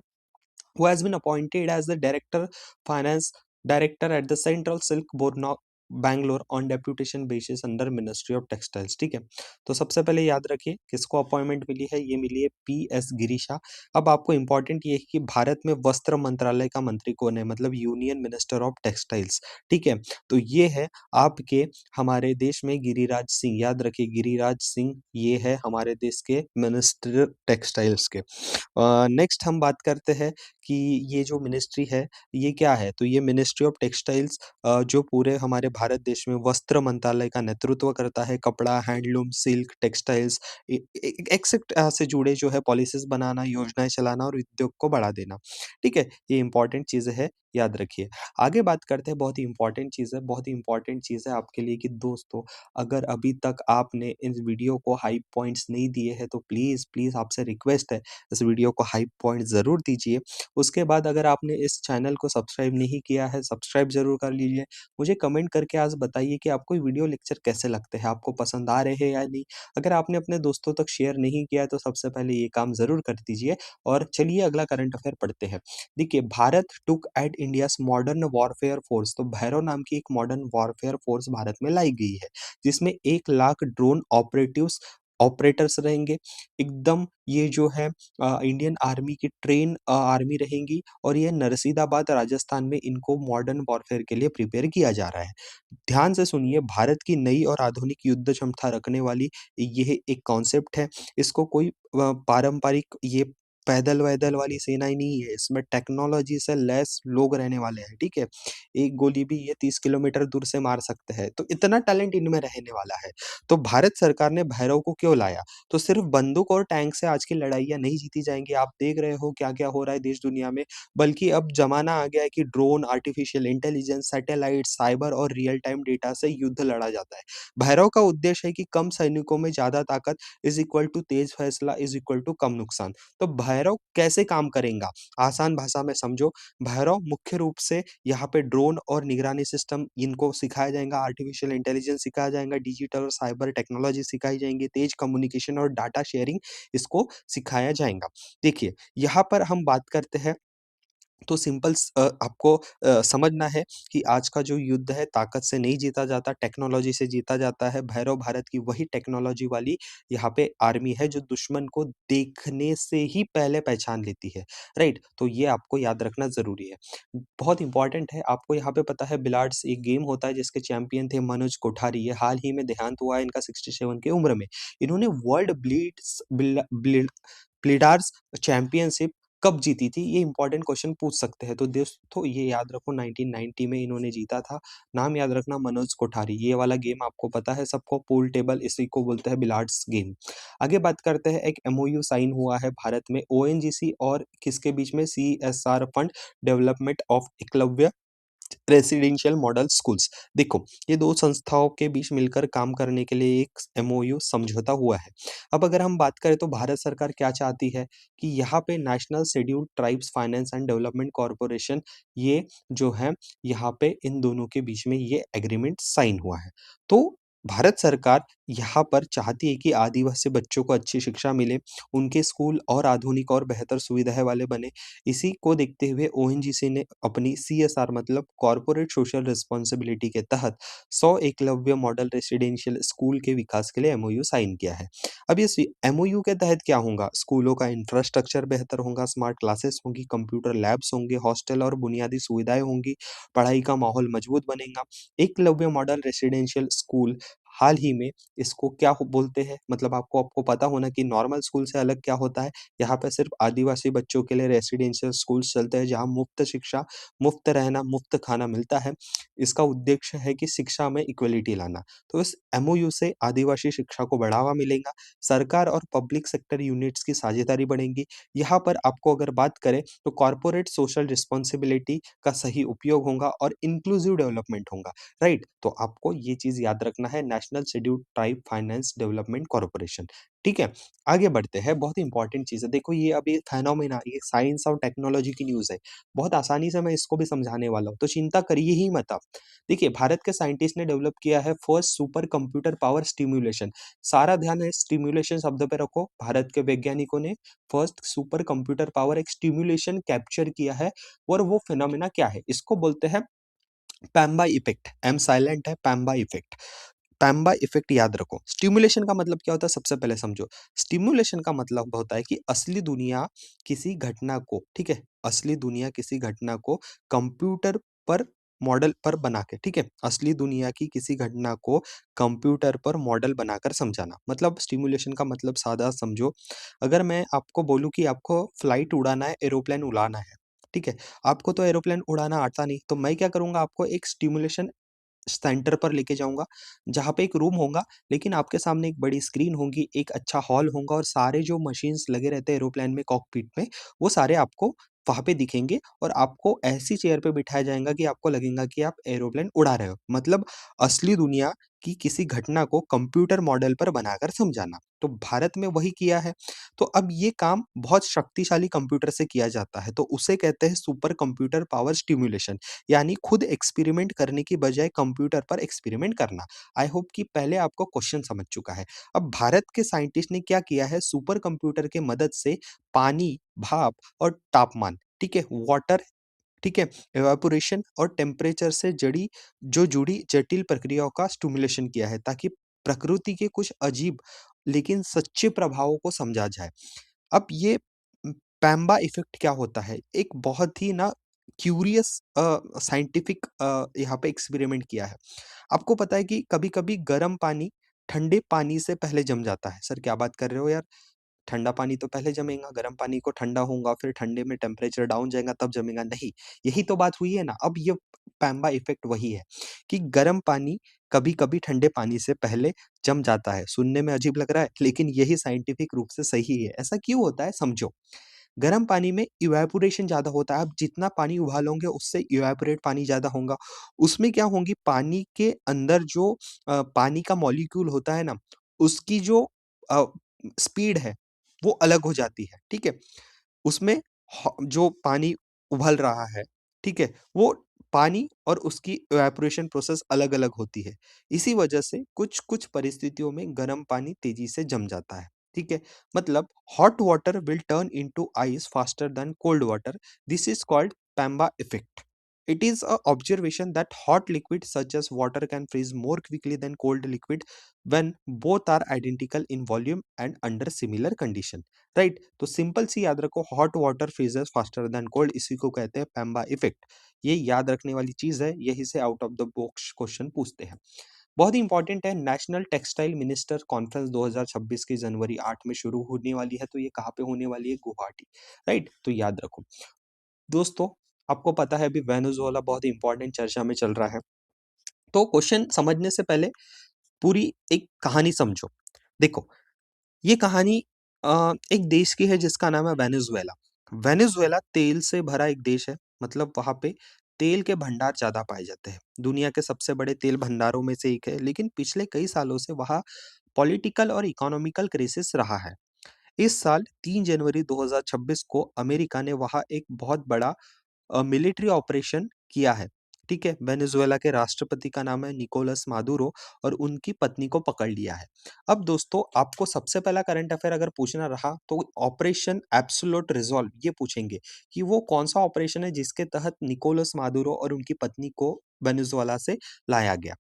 Who has been appointed as the director finance director at the Central Silk Board Bangalore on deputation basis under ministry of textiles. ठीक है, तो सबसे पहले याद रखिए किसको अपॉइंटमेंट मिली है, ये मिली है PS गिरीशा। अब आपको इंपॉर्टेंट ये है कि भारत में वस्त्र मंत्रालय का मंत्री कौन है, मतलब यूनियन मिनिस्टर ऑफ टेक्सटाइल्स। ठीक है, तो ये है आपके हमारे देश में गिरिराज सिंह। याद रखिए, गिरिराज सिंह ये है हमारे देश के मिनिस्टर टेक्सटाइल्स के। नेक्स्ट हम बात करते हैं कि ये जो मिनिस्ट्री है ये क्या है, तो ये मिनिस्ट्री ऑफ टेक्सटाइल्स जो पूरे हमारे भारत देश में वस्त्र मंत्रालय का नेतृत्व करता है। कपड़ा, हैंडलूम, सिल्क, टेक्सटाइल्स एक्सेट्रा से जुड़े जो है पॉलिसीज बनाना, योजनाएं चलाना और उद्योग को बढ़ा देना। ठीक है, ये इंपॉर्टेंट चीजें है, याद रखिए। आगे बात करते हैं, बहुत ही इंपॉर्टेंट चीज है, बहुत ही इंपॉर्टेंट चीज है आपके लिए कि दोस्तों, अगर अभी तक आपने इस वीडियो को हाई पॉइंट्स नहीं दिए हैं, तो प्लीज प्लीज आपसे रिक्वेस्ट है, इस वीडियो को हाई पॉइंट जरूर दीजिए। उसके बाद अगर आपने इस चैनल को सब्सक्राइब नहीं किया है, सब्सक्राइब ज़रूर कर लीजिए। मुझे कमेंट करके आज बताइए कि आपको ये वीडियो लेक्चर कैसे लगते हैं, आपको पसंद आ रहे हैं या नहीं? अगर आपने अपने दोस्तों तक शेयर नहीं किया है, तो सबसे पहले ये काम ज़रूर कर दीजिए। और चलिए अगला करंट अफेयर पढ़ते हैं। देखिए, Bharat took at India's modern warfare force. तो भैरव नाम की एक मॉडर्न वॉरफेयर फोर्स भारत में लाई गई है, जिसमें 1 लाख ड्रोन ऑपरेटर्स रहेंगे। एकदम ये जो है इंडियन आर्मी की ट्रेन आर्मी रहेंगी, और ये नरसीदाबाद राजस्थान में इनको मॉडर्न वॉरफेयर के लिए प्रिपेयर किया जा रहा है। ध्यान से सुनिए, भारत की नई और आधुनिक युद्ध क्षमता रखने वाली यह एक कॉन्सेप्ट है। इसको कोई पारंपरिक ये पैदल-वैदल वाली सेनाएँ नहीं है, इसमें टेक्नोलॉजी से लैस लोग रहने वाले हैं, ठीक है? एक गोली भी ये 30 किलोमीटर दूर से मार सकते हैं, तो इतना टैलेंट इनमें रहने वाला है। तो भारत सरकार ने भैरव को क्यों लाया? तो सिर्फ बंदूक और टैंक से आज की लड़ाइयाँ नहीं जीती जाएँगी। आप देख रहे हो क्या-क्या हो रहा है देश दुनिया में, बल्कि अब ज़माना आ गया है कि drone, artificial intelligence, satellite, cyber और रियल टाइम डेटा से युद्ध लड़ा जाता है। भैरव का उद्देश्य है कि कम सैनिकों में ज़्यादा ताकत इज़ इक्वल टू तेज़ फैसला इज़ इक्वल टू कम नुकसान। तो भैरव कैसे काम करेगा? आसान भाषा में समझो, भैरव मुख्य रूप से यहाँ पे ड्रोन और निगरानी सिस्टम इनको सिखाया जाएगा, आर्टिफिशियल इंटेलिजेंस सिखाया जाएगा, डिजिटल और साइबर टेक्नोलॉजी सिखाई जाएँगी, तेज कम्युनिकेशन और डाटा शेयरिंग इसको सिखाया जाएगा। देखिए, यहाँ पर हम बात करते हैं, तो आपको समझना है कि आज का जो युद्ध है ताकत से नहीं जीता जाता, टेक्नोलॉजी से जीता जाता है। भैरव भारत की वही टेक्नोलॉजी वाली यहाँ पे आर्मी है जो दुश्मन को देखने से ही पहले पहचान लेती है, राइट? तो ये आपको याद रखना ज़रूरी है। बहुत इंपॉर्टेंट है, आपको यहाँ पे पता है बिलार्ड्स एक गेम होता है जिसके चैंपियन थे मनोज कोठारी, ये हाल ही में देहांत हुआ है इनका 67 की उम्र में। इन्होंने वर्ल्ड ब्लिडार्स चैंपियनशिप कब जीती थी? ये इंपॉर्टेंट क्वेश्चन पूछ सकते हैं। तो दोस्तों ये याद रखो, 1990 में इन्होंने जीता था। नाम याद रखना, मनोज कोठारी। ये वाला गेम आपको पता है सबको, पूल टेबल इसी को बोलते हैं बिलियर्ड्स गेम। आगे बात करते हैं, एक MOU साइन हुआ है भारत में ONGC और किसके बीच में? CSR fund development of Eklavya residential model schools. देखो, ये 2 संस्थाओं के बीच मिलकर काम करने के लिए एक एमओयू समझौता हुआ है। अब अगर हम बात करें तो भारत सरकार क्या चाहती है कि यहाँ पे national scheduled tribes finance and development corporation, ये जो है यहाँ पे इन दोनों के बीच में ये एग्रीमेंट साइन हुआ है। तो भारत सरकार यहाँ पर चाहती है कि आदिवासी बच्चों को अच्छी शिक्षा मिले, उनके स्कूल और आधुनिक और बेहतर सुविधाएँ वाले बने। इसी को देखते हुए ओएनजीसी ने अपनी सीएसआर मतलब कॉर्पोरेट सोशल रिस्पॉन्सिबिलिटी के तहत 100 एकलव्य मॉडल रेसिडेंशियल स्कूल के विकास के लिए एमओयू साइन किया है। अब इस एमओयू के तहत क्या होगा? स्कूलों का इंफ्रास्ट्रक्चर बेहतर होगा, स्मार्ट क्लासेस होंगी, कंप्यूटर लैब्स होंगे, हॉस्टल और बुनियादी सुविधाएँ होंगी, पढ़ाई का माहौल मजबूत बनेगा। एकलव्य मॉडल रेसिडेंशियल स्कूल हाल ही में इसको क्या बोलते हैं? मतलब आपको आपको पता होना कि नॉर्मल स्कूल से अलग क्या होता है? यहाँ पे सिर्फ आदिवासी बच्चों के लिए रेसिडेंशियल स्कूल्स चलते हैं, जहाँ मुफ्त शिक्षा, मुफ्त रहना, मुफ्त खाना मिलता है। इसका उद्देश्य है कि शिक्षा में इक्वलिटी लाना। तो इस एमओयू से आदिवासी शिक्षा को बढ़ावा मिलेगा, सरकार और पब्लिक सेक्टर यूनिट्स की साझेदारी बढ़ेगी। यहाँ पर आपको अगर बात करें तो कॉर्पोरेट सोशल रिस्पॉन्सिबिलिटी का सही उपयोग होगा और इंक्लूसिव डेवलपमेंट होगा, राइट? तो आपको ये चीज़ याद रखना है, national scheduled tribe finance development corporation, ठीक है? आगे बढ़ते हैं, बहुत इंपॉर्टेंट चीज़ है। देखो ये अभी फेनोमेना, ये साइंस और टेक्नोलॉजी की न्यूज़ है। बहुत आसानी से मैं इसको भी समझाने वाला हूँ, तो चिंता करिए ही मत आप। देखिए, भारत के साइंटिस्ट ने डेवलप किया है first super computer power stimulation. सारा ध्यान है स्टिम्युलेशन शब्द पे रखो। भारत के वैज्ञानिकों ने फर्स्ट सुपर कंप्यूटर पावर एक स्टिम्युलेशन कैप्चर किया है और वो फेनोमेना क्या है? इसको बोलते हैं पैम्बा इफेक्ट। एम साइलेंट है, पैम्बा इफेक्ट। पैम्बा इफेक्ट याद रखो। स्टिमुलेशन का मतलब क्या होता है सबसे पहले समझो। स्टिमुलेशन का मतलब होता है कि असली दुनिया किसी घटना को, ठीक है? असली दुनिया किसी घटना को कंप्यूटर पर मॉडल पर बना के, ठीक है? असली दुनिया की किसी घटना को कंप्यूटर पर मॉडल बनाकर समझाना। मतलब स्टिमुलेशन का मतलब सादा समझो, अगर मैं आपको बोलूँ कि आपको फ्लाइट उड़ाना है, एरोप्लेन उड़ाना है, ठीक है? आपको तो एरोप्लेन उड़ाना आता नहीं, तो मैं क्या करूँगा आपको एक स्टिमुलेशन सेंटर पर लेके जाऊँगा, जहाँ पे एक रूम होगा, लेकिन आपके सामने एक बड़ी स्क्रीन होगी, एक अच्छा हॉल होगा और सारे जो मशीन्स लगे रहते हैं एरोप्लेन में कॉकपिट में, वो सारे आपको वहाँ पे दिखेंगे और आपको ऐसी चेयर पे बिठाया जाएगा कि आपको लगेगा कि आप एरोप्लेन उड़ा रहे हो। मतलब असली दुनिया की किसी घटना को कंप्यूटर मॉडल पर बनाकर समझाना। तो भारत में वही किया है। तो अब ये काम बहुत शक्तिशाली कंप्यूटर से किया जाता है, तो उसे कहते हैं सुपर कंप्यूटर पावर स्टिम्युलेशन। यानी खुद एक्सपेरिमेंट करने की बजाय कंप्यूटर पर एक्सपेरिमेंट करना। आई होप कि पहले आपको क्वेश्चन समझ चुका है। अब भारत के साइंटिस्ट ने क्या किया है, सुपर कंप्यूटर के मदद से पानी, भाप और तापमान, ठीक है? वाटर, ठीक है? इवेपोरेशन और टेम्परेचर से जुड़ी जटिल प्रक्रियाओं का स्टिम्युलेशन किया है, ताकि प्रकृति के कुछ अजीब लेकिन सच्चे प्रभावों को समझा जाए। अब ये पैम्बा इफ़ेक्ट क्या होता है? एक बहुत ही ना क्यूरियस साइंटिफिक यहाँ पे एक्सपेरिमेंट किया है। आपको पता है कि कभी-कभी गर्म पानी ठंडे पानी से पहले जम जाता है। सर क्या बात कर रहे हो यार? ठंडा पानी तो पहले जमेगा, गर्म पानी को ठंडा होगा, फिर ठंडे में टेम्परेचर डाउन जाएगा तब जमेगा, नहीं, यही तो बात हुई है ना। अब ये पैम्बा इफ़ेक्ट वही है कि गर्म पानी कभी-कभी ठंडे पानी से पहले जम जाता है। सुनने में अजीब लग रहा है, लेकिन यही साइंटिफिक रूप से सही है। ऐसा क्यों होता है समझो। गर्म पानी में इवेपोरेशन ज़्यादा होता है, आप जितना पानी उबालोगे उससे इवेपोरेट पानी ज़्यादा होगा। उसमें क्या होंगी, पानी के अंदर जो पानी का मॉलिक्यूल होता है ना, उसकी जो अ, स्पीड है, वो अलग हो जाती है, ठीक है? उसमें जो पानी उबल रहा है, ठीक है? वो पानी और उसकी इवेपोरेशन प्रोसेस अलग-अलग होती है। इसी वजह से कुछ-कुछ परिस्थितियों में गर्म पानी तेज़ी से जम जाता है, ठीक है? मतलब hot water will turn into ice faster than cold water. This is called Pamba effect. It is a observation that hot liquid such as water can freeze more quickly than cold liquid when both are identical in volume and under similar condition. Right? तो simple सी याद रखो, hot water freezes faster than cold, इसी को कहते हैं Pamba effect. ये याद रखने वाली चीज है, यही से out of the box question पूछते हैं। बहुत ही इंपॉर्टेंट है, नेशनल टेक्सटाइल मिनिस्टर कॉन्फ्रेंस 2026 की जनवरी 8 में शुरू होने वाली है, तो ये कहाँ पे होने वाली है? गुवाहाटी, राइट? तो याद रखो। दोस्तों, आपको पता है अभी वेनेजुएला बहुत इंपॉर्टेंट चर्चा में चल रहा है। तो क्वेश्चन समझने से पहले पूरी एक कहानी समझो। देखो, ये कहानी एक देश की है जिसका नाम है वेनेजुएला। वेनेजुएला तेल से भरा एक देश है, मतलब वहाँ पे तेल के भंडार ज़्यादा पाए जाते हैं। दुनिया के सबसे बड़े तेल भंडारों में से एक है, लेकिन पिछले कई सालों से वहाँ पॉलिटिकल और इकोनॉमिकल क्राइसिस रहा है। इस साल 3 जनवरी 2026 को अमेरिका ने वहाँ एक बहुत बड़ा मिलिट्री ऑपरेशन किया है, ठीक है? वेनेजुएला के राष्ट्रपति का नाम है निकोलस मादुरो और उनकी पत्नी को पकड़ लिया है। अब दोस्तों आपको सबसे पहला करंट अफेयर अगर पूछना रहा तो ऑपरेशन एब्सोल्यूट रिज़ॉल्व ये पूछेंगे कि वो कौन-सा ऑपरेशन है जिसके तहत निकोलस मादुरो और उनकी पत्नी को वेनेजुएला से लाया गया।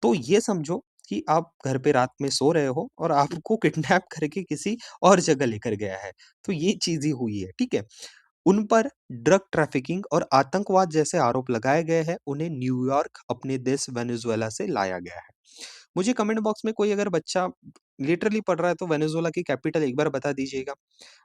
तो ये समझो कि आप घर पे रात में सो रहे हो और आपको किडनैप करके किसी और जगह लेकर गया है। तो ये चीज़ ही हुई है, ठीक है? उन पर ड्रग ट्रैफिकिंग और आतंकवाद जैसे आरोप लगाए गए हैं। उन्हें न्यूयॉर्क अपने देश वेनेजुएला से लाया गया है। मुझे कमेंट बॉक्स में कोई अगर बच्चा लिटरली पढ़ रहा है तो वेनेजुएला की कैपिटल एक बार बता दीजिएगा।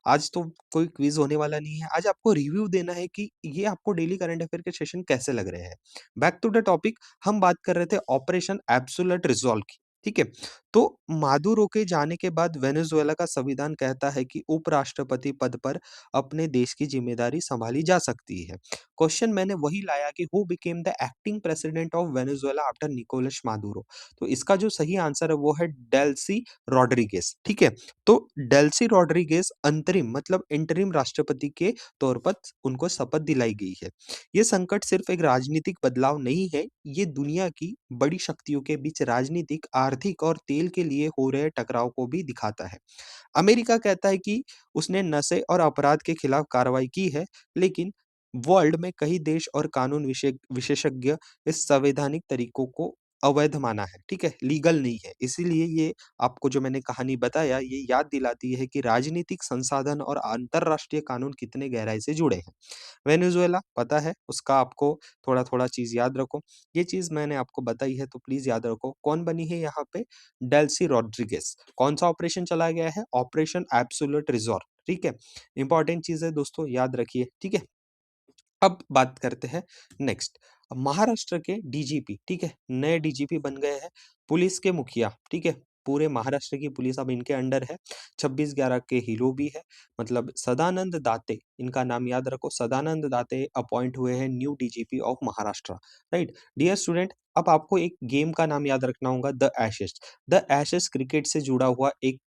आज तो कोई क्विज़ होने वाला नहीं है। आज आपको रिव्यू देना है कि ये आपको डेली करंट अफेयर के सेशन कैसे लग रहे हैं। बैक टू द टॉपिक, हम बात कर रहे थे ऑपरेशन एब्सोल्यूट रिज़ॉल्व की, ठीक है? तो मादुरो के जाने के बाद वेनेजुएला का संविधान कहता है कि उपराष्ट्रपति पद पर अपने देश की ज़िम्मेदारी सँभाली जा सकती है। क्वेश्चन मैंने वही लाया कि who became the acting president of Venezuela after Nicolas Maduro? तो इसका जो सही आंसर है वो है डेल्सी रॉड्रिगेज़, ठीक है? तो डेल्सी रॉड्रिगेज़ अंतरिम मतलब इंटरिम राष्ट्रपति के तौर पर उनको शपथ दिलाई गई है। ये संकट सिर्फ एक राजनीतिक बदलाव नहीं है, ये दुनिया की बड़ी शक्तियों के बीच राजनीतिक, आर्थिक और तेल के लिए हो रहे टकराव को भी दिखाता है। अमेरिका कहता है कि उसने नशे और अपराध के खिलाफ कार्रवाई की है, लेकिन वर्ल्ड में कई देश और कानून विशेषज्ञ इस संवैधानिक तरीकों को अवैध माना है, ठीक है? लीगल नहीं है। इसीलिए ये आपको जो मैंने कहानी बताया, ये याद दिलाती है कि राजनीतिक संसाधन और अंतर्राष्ट्रीय कानून कितने गहराई से जुड़े हैं। वेनेजुएला पता है, उसका आपको थोड़ा-थोड़ा चीज़ याद रखो। ये चीज़ मैंने आपको बताई है तो प्लीज़ याद रखो। कौन बनी है यहाँ पे? Delsey Rodriguez. कौन-सा ऑपरेशन चलाया गया है? ऑपरेशन एब्सोल्यूट रिज़ॉर्व, ठीक है? इम्पोर्टेंट चीज़ है दोस्तों, याद रखिए, ठीक है? अब बात करते हैं नेक्स्ट। महाराष्ट्र के डीजीपी, ठीक है? नए डीजीपी बन गए हैं, पुलिस के मुखिया, ठीक है? पूरे महाराष्ट्र की पुलिस अब इनके अंडर है। 26/11 के हीरो भी है, मतलब सदानंद दाते, इनका नाम याद रखो, सदानंद दाते अपॉइंट हुए हैं new DGP of Maharashtra, right? Dear student, अब आपको एक गेम का नाम याद रखना होगा, the Ashes. The Ashes cricket से जुड़ा हुआ एक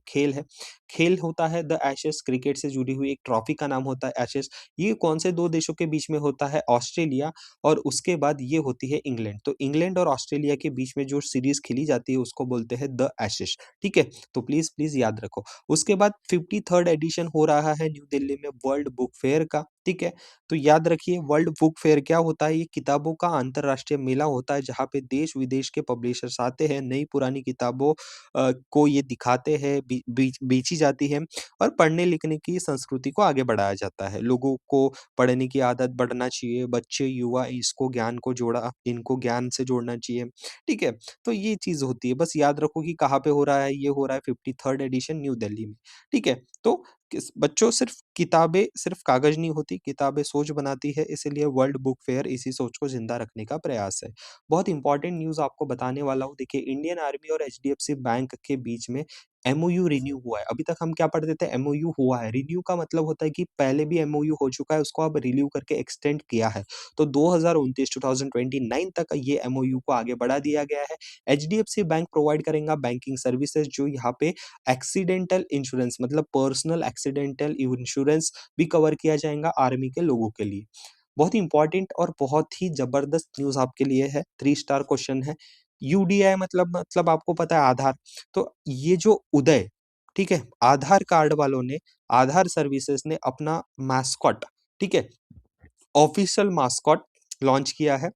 खेल है। खेल होता है द एशेस, क्रिकेट से जुड़ी हुई एक ट्रॉफी का नाम होता है एशेस। ये कौन से 2 देशों के बीच में होता है? ऑस्ट्रेलिया और उसके बाद ये होती है इंग्लैंड। तो इंग्लैंड और ऑस्ट्रेलिया के बीच में जो सीरीज़ खेली जाती है उसको बोलते हैं द एशेस, ठीक है? तो प्लीज़ याद रखो। उसके बाद 53rd एडिशन हो रहा है न्यू दिल्ली में वर्ल्ड बुक फेयर का, ठीक है? तो याद रखिए वर्ल्ड बुक फेयर क्या होता है? ये किताबों का अंतर्राष्ट्रीय मेला होता है जहाँ पे देश-विदेश के पब्लिशर्स आते हैं, नई पुरानी किताबों को ये दिखाते हैं, बेची जाती है और पढ़ने-लिखने की संस्कृति को आगे बढ़ाया जाता है। लोगों को पढ़ने की आदत बढ़ना चाहिए, बच्चे, युवा इनको ज्ञान से जोड़ना चाहिए, ठीक है? तो ये चीज़ होती है, बस याद रखो कि कहाँ पे हो रहा है, ये हो रहा है 53rd एडिशन न्यू दिल्ली में, ठीक है? तो किस बच्चों सिर्फ़ कागज़ नहीं होती, किताबें सोच बनाती है, इसीलिए वर्ल्ड बुक फेयर इसी सोच को ज़िंदा रखने का प्रयास है। बहुत इम्पोर्टेंट न्यूज़ आपको बताने वाला हूँ, देखिए इंडियन आर्मी और एचडीएफसी बैंक के बीच में एमओयू रिन्यू हुआ है। अभी तक हम क्या पढ़ते थे? एमओयू हुआ है। रिन्यू का मतलब होता है कि पहले भी एमओयू हो चुका है, उसको अब रिन्यू करके एक्सटेंड किया है। तो 2029 2029 तक ये एमओयू को आगे बढ़ा दिया गया है। एचडीएफसी बैंक प्रोवाइड करेगा बैंकिंग सर्विसेज़, जो यहाँ पे एक्सीडेंटल इंश्योरेंस मतलब पर्सनल एक्सीडेंटल इंश्योरेंस भी कवर किया जाएगा आर्मी के लोगों के लिए। बहुत ही इम्पोर्टेंट और बहुत ही ज़बरदस्त न्यूज़ आपके लिए है, 3 स्टार क्वेश्चन है। यूडीआई मतलब आपको पता है आधार, तो ये जो उदय, ठीक है? आधार कार्ड वालों ने, आधार सर्विसेज़ ने अपना मैस्कॉट, ठीक है? ऑफ़िशियल मास्कॉट लॉन्च किया है।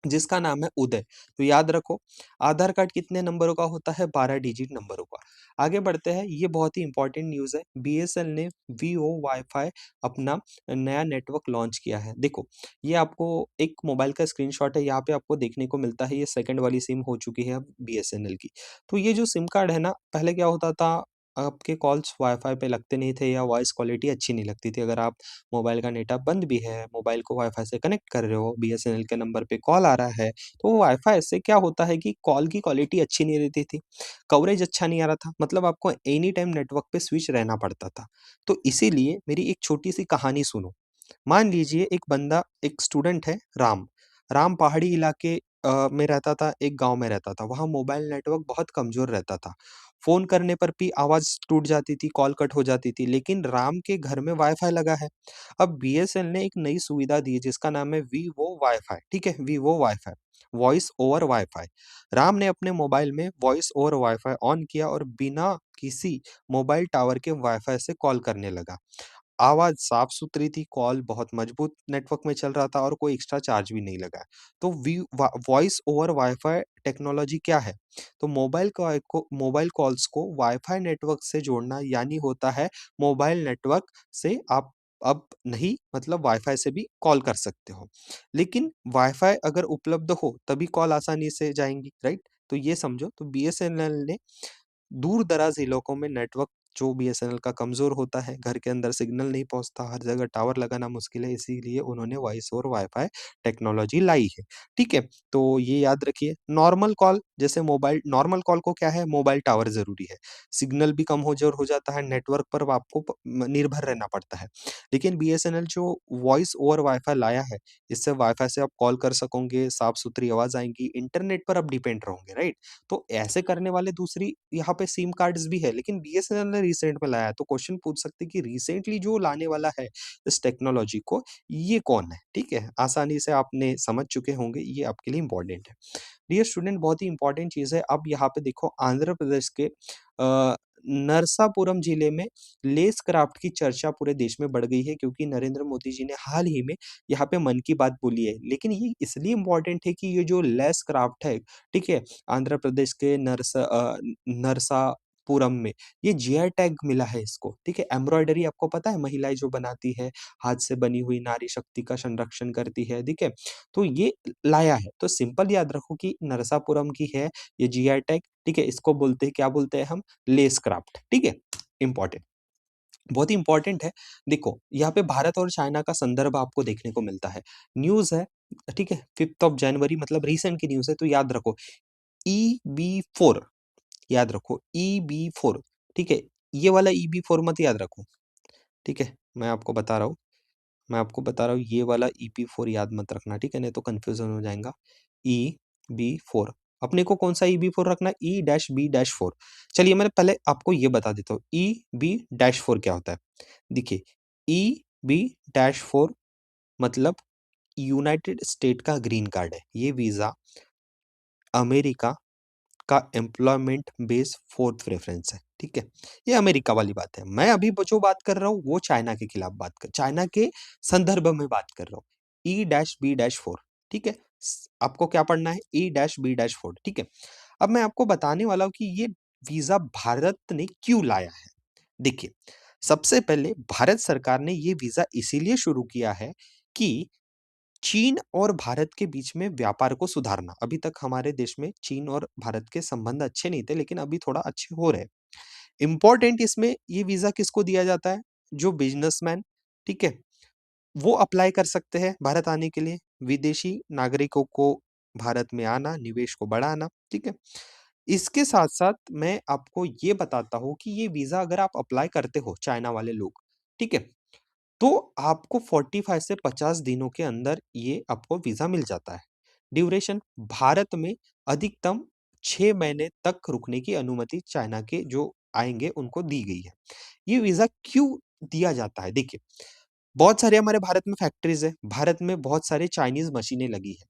जिसका नाम है उदय। तो याद रखो, आधार कार्ड कितने नंबरों का होता है? 12 डिजिट नंबरों का। आगे बढ़ते हैं, ये बहुत ही इम्पोर्टेंट न्यूज़ है। बीएसएनएल ने वीओ वाई-फाई अपना नया नेटवर्क लॉन्च किया है। देखो, ये आपको एक मोबाइल का स्क्रीनशॉट है, यहाँ पे आपको देखने को मिलता है, ये सेकंड वाली सिम हो चुकी है अब बीएसएनएल की। तो ये जो सिम कार्ड है ना, पहले क्या होता था, आपके कॉल्स वाई-फाई पे लगते नहीं थे या वॉइस क्वालिटी अच्छी नहीं लगती थी। अगर आप मोबाइल का डेटा बंद भी है, मोबाइल को वाई-फाई से कनेक्ट कर रहे हो, बीएसएनएल के नंबर पे कॉल आ रहा है, तो वाई-फाई से क्या होता है कि कॉल की क्वालिटी अच्छी नहीं रहती थी, कवरेज अच्छा नहीं आ रहा था, मतलब आपको एनी टाइम नेटवर्क पे स्विच रहना पड़ता था। तो इसीलिए मेरी एक छोटी-सी कहानी सुनो। मान लीजिए एक स्टूडेंट है राम। राम पहाड़ी इलाके में रहता था, एक गाँव में रहता था। वहाँ मोबाइल नेटवर्क बहुत कमज़ोर रहता था। फ़ोन करने पर भी आवाज़ टूट जाती थी, कॉल कट हो जाती थी, लेकिन राम के घर में वाई-फाई लगा है। अब बीएसएनएल ने एक नई सुविधा दी है जिसका नाम है वीवो वाई-फाई, ठीक है? Vivo wifi, voice over wifi. Ram ने अपने मोबाइल में वॉइस ओवर वाई-फाई ऑन किया और बिना किसी मोबाइल टावर के वाई-फाई से कॉल करने लगा। आवाज़ साफ-सुथरी थी, कॉल बहुत मजबूत नेटवर्क में चल रहा था और कोई एक्स्ट्रा चार्ज भी नहीं लगा। तो वॉइस ओवर वाई-फाई टेक्नोलॉजी क्या है? तो मोबाइल कॉल्स को वाई-फाई नेटवर्क से जोड़ना यानी होता है मोबाइल नेटवर्क से आप अब नहीं मतलब वाई-फाई से भी कॉल कर सकते हो। लेकिन वाई-फाई अगर उपलब्ध हो तभी कॉल आसानी से जाएँगी, राइट? तो ये समझो तो बीएसएनएल ने दूर-दराज़ इलाकों में नेटवर्क जो बीएसएनएल का कमज़ोर होता है, घर के अंदर सिग्नल नहीं पहुँचता, हर जगह टावर लगाना मुश्किल है, इसीलिए उन्होंने वॉइस ओवर वाई-फाई टेक्नोलॉजी लाई है, ठीक है? तो ये याद रखिए, नॉर्मल कॉल को क्या है, मोबाइल टावर ज़रूरी है। सिग्नल भी कमज़ोर हो जाता है, नेटवर्क पर आपको निर्भर रहना पड़ता है। लेकिन बीएसएनएल जो वॉइस ओवर वाई-फाई लाया है, इससे वाई-फाई से आप कॉल कर सकोगे, साफ-सुथरी आवाज़ आएँगी, इंटरनेट पर आप डिपेंड रहोगे, राइट? तो ऐसे करने वाले दूसरी यहाँ पे सिम कार्ड्स भी है, लेकिन बीएसएनएल ने रिसेंट में लाया है, तो क्वेश्चन पूछ सकते हैं कि रिसेंटली जो लाने वाला है इस टेक्नोलॉजी को, ये कौन है? ठीक है? आसानी से आपने समझ चुके होंगे, ये आपके लिए इम्पोर्टेंट है। डियर स्टूडेंट बहुत ही इम्पोर्टेंट चीज़ है, अब यहाँ पे देखो आंध्र प्रदेश के नरसापुरम जिले में लेस क्राफ्ट की चर्चा पूरे देश में बढ़ गई है क्योंकि नरेंद्र मोदी जी ने हाल ही में यहाँ पे मन की बात बोली है। लेकिन ये इसलिए इम्पोर्टेंट है कि ये जो लेस क्राफ्ट है, ठीक है? आंध्र प्रदेश के नरसापुरम में ये जीआई टैग मिला है इसको, ठीक है? एम्ब्रॉयडरी आपको पता है महिलाएँ जो बनाती है, हाथ से बनी हुई नारी शक्ति का संरक्षण करती है, ठीक है? तो ये लाया है, तो सिंपल याद रखो कि नरसापुरम की है ये जीआई टैग, ठीक है? इसको बोलते हैं क्या बोलते हैं हम? लेस क्राफ्ट, ठीक है? इम्पोर्टेंट बहुत ही इम्पोर्टेंट है। देखो, यहाँ पे भारत और चाइना का संदर्भ आपको देखने को मिलता है। न्यूज़ है, ठीक है? 5th ऑफ जनवरी मतलब रिसेंट की न्यूज़ है, तो याद रखो ईबी4 याद रखो ईबी4 ठीक है? ये वाला ईबी4 मत याद रखो, ठीक है? मैं आपको बता रहा हूँ ये वाला ईबी4 याद मत रखना, ठीक है? नहीं तो कन्फ्यूज़न हो जाएगा। ईबी4 अपने को कौन-सा ईबी4 रखना है? ई-बी-4 चलिए मैं पहले आपको ये बता देता हूँ, ईबी-4 क्या होता है? देखिए, ईबी-4 मतलब यूनाइटेड स्टेट का ग्रीन कार्ड है। ये वीज़ा अमेरिका का एम्प्लॉयमेंट बेस 4th प्रेफ़रेंस है, ठीक है? ये अमेरिका वाली बात है। मैं अभी ब जो बात कर रहा हूँ, वो चाइना के संदर्भ में बात कर रहा हूँ। ई-बी-4 ठीक है? आपको क्या पढ़ना है? ई-बी-4 ठीक है? अब मैं आपको बताने वाला हूँ कि ये वीज़ा भारत ने क्यों लाया है? देखिए, सबसे पहले भारत सरकार ने ये वीज़ा इसीलिए शुरू किया है कि चीन और भारत के बीच में व्यापार को सुधारना। अभी तक हमारे देश में चीन और भारत के संबंध अच्छे नहीं थे, लेकिन अभी थोड़ा अच्छे हो रहे हैं। इम्पोर्टेंट इसमें ये वीज़ा किसको दिया जाता है? जो बिज़नेसमैन, ठीक है? वो अप्लाई कर सकते हैं भारत आने के लिए। विदेशी नागरिकों को भारत में आना, निवेश को बढ़ाना, ठीक है? इसके साथ-साथ मैं आपको ये बताता हूँ कि ये वीज़ा अगर आप अप्लाई करते हो, चाइना वाले लोग, ठीक है? तो आपको 45 से 50 दिनों के अंदर ये आपको वीज़ा मिल जाता है। ड्यूरेशन भारत में अधिकतम 6 महीने तक रुकने की अनुमति चाइना के जो आएँगे उनको दी गई है। ये वीज़ा क्यों दिया जाता है? देखिए, बहुत सारे हमारे भारत में फैक्ट्रीज़ हैं, भारत में बहुत सारे चाइनीज़ मशीनें लगी हैं।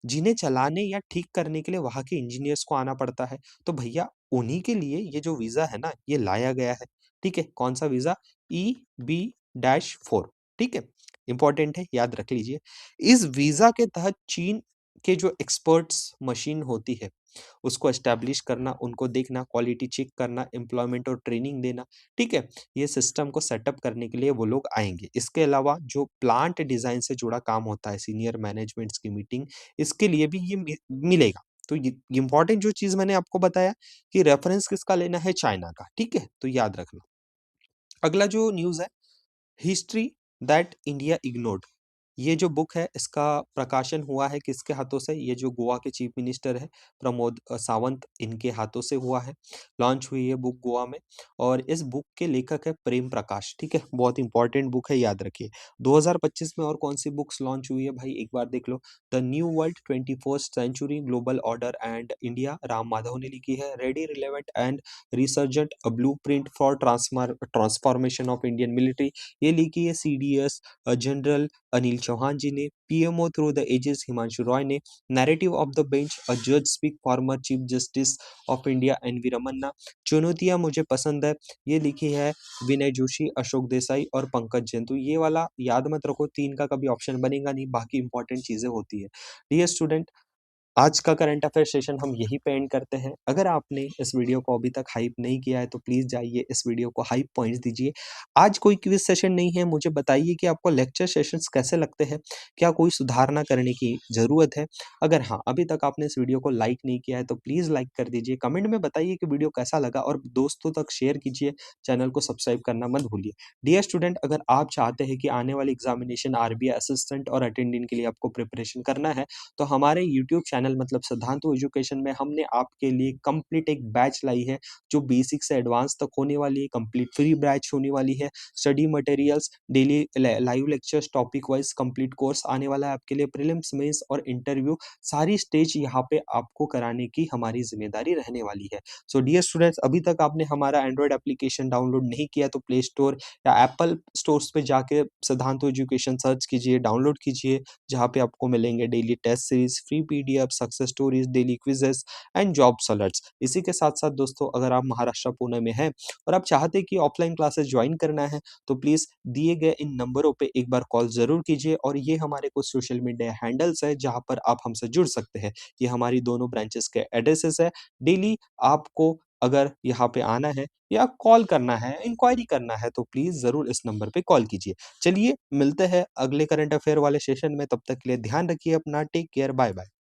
जिन्हें चलाने या ठीक करने के लिए वहाँ के इंजीनियर्स को आना पड़ता है। तो भैया उन्हीं के लिए ये जो वीज़ा है ना, ये लाया गया है। ठीक है? कौन-सा वीज़ा? ई-बी-4 ठीक है? इम्पोर्टेंट है, याद रख लीजिए। इस वीज़ा के तहत चीन के जो एक्सपर्ट्स मशीन होती है, उसको एस्टेब्लिश करना, उनको देखना, क्वालिटी चेक करना, एम्प्लॉयमेंट और ट्रेनिंग देना, ठीक है? ये सिस्टम को सेटअप करने के लिए वो लोग आएँगे। इसके अलावा जो प्लांट डिज़ाइन से जुड़ा काम होता है, सीनियर मैनेजमेंट्स की मीटिंग इसके लिए भी ये मिलेगा। तो ये इम्पोर्टेंट जो चीज़ मैंने आपको बताया कि रेफरेंस किसका लेना है चाइना का, ठीक है? तो याद रखना। अगला जो न्यूज़ है, हिस्ट्री दैट इंडिया इग्नोर्ड ये जो बुक है इसका प्रकाशन हुआ है किसके हाथों से? ये जो गोवा के चीफ मिनिस्टर हैं प्रमोद सावंत, इनके हाथों से हुआ है। लॉन्च हुई है बुक गोवा में और इस बुक के लेखक है प्रेम प्रकाश, ठीक है? बहुत इंपॉर्टेंट बुक है, याद रखिए। 2025 में और कौन-सी बुक्स लॉन्च हुई है भाई एक बार देख लो। The new world 21st century global order and India, Ram Madhav ने लिखी है। Ready, relevant and resurgent, a blueprint for transformation of Indian military, ये लिखी है सीडीएस जनरल अनिल चौहान जी ने। PMO through the ages Himanshu Roy ने। Narrative of the bench, a जज speak, former chief justice of India N V Ramana. चुनौतियां मुझे पसंद है, ये लिखी है विनय जोशी, अशोक देसाई और पंकज जैन। तो ये वाला याद मत रखो, 3 का कभी ऑप्शन बनेगा नहीं, बाकी इंपॉर्टेंट चीजें होती है। डियर स्टूडेंट, आज का करंट अफेयर सेशन हम यहीं पे एंड करते हैं। अगर आपने इस वीडियो को अभी तक हाइप नहीं किया है तो प्लीज़ जाइए इस वीडियो को हाइप पॉइंट्स दीजिए। आज कोई क्विज़ सेशन नहीं है, मुझे बताइए कि आपको लेक्चर सेशंस कैसे लगते हैं? क्या कोई सुधारना करने की ज़रूरत है? अगर हाँ, अभी तक आपने इस वीडियो को लाइक नहीं किया है तो प्लीज़ लाइक कर दीजिए। कमेंट में बताइए कि वीडियो कैसा लगा और दोस्तों तक शेयर कीजिए। चैनल को सब्सक्राइब करना मत भूलिए। डियर स्टूडेंट, अगर आप चाहते हैं कि आने वाली एग्ज़ामिनेशन आरबीआई असिस्टेंट और अटेंडेंट के लिए आपको प्रिपरेशन करना है, तो हमारे यूट्यूब चैनल मतलब सिद्धांतु एजुकेशन में हमने आपके लिए कंप्लीट एक बैच लाई है जो बेसिक से एडवांस तक होने वाली है। कंप्लीट फ्री बैच होने वाली है। Study materials, daily live lectures, topic wise complete course आने वाला है आपके लिए। प्रीलिम्स, मेंस और इंटरव्यू सारी स्टेज यहाँ पे आपको कराने की हमारी जिम्मेदारी रहने वाली है। सो डियर स्टूडेंट्स, अभी तक आपने हमारा एंड्रॉयड एप्लीकेशन डाउनलोड नहीं किया तो प्ले स्टोर या एप्पल स्टोर्स पे जाके सिद्धांतु एजुकेशन सर्च कीजिए, डाउनलोड कीजिए, जहाँ पे आपको मिलेंगे daily test series, free PDF, success stories, daily quizzes and job alerts. इसी के साथ साथ दोस्तों, अगर आप महाराष्ट्र पुणे में हैं और आप चाहते हैं कि ऑफलाइन क्लासेस ज्वाइन करना है तो प्लीज दिए गए इन नंबरों पे एक बार कॉल जरूर कीजिए। और ये हमारे कुछ सोशल मीडिया हैंडल्स है जहाँ पर आप हमसे जुड़ सकते हैं। ये हमारी दोनों ब्रांचेस के एड्रेसेस है। डेली आपको अगर यहाँ पे आना है या कॉल करना है, इंक्वायरी करना है तो प्लीज जरूर इस नंबर पे कॉल कीजिए। चलिए मिलते हैं अगले करंट अफेयर वाले सेशन में, तब तक के लिए ध्यान रखिए अपना। Take care, bye bye.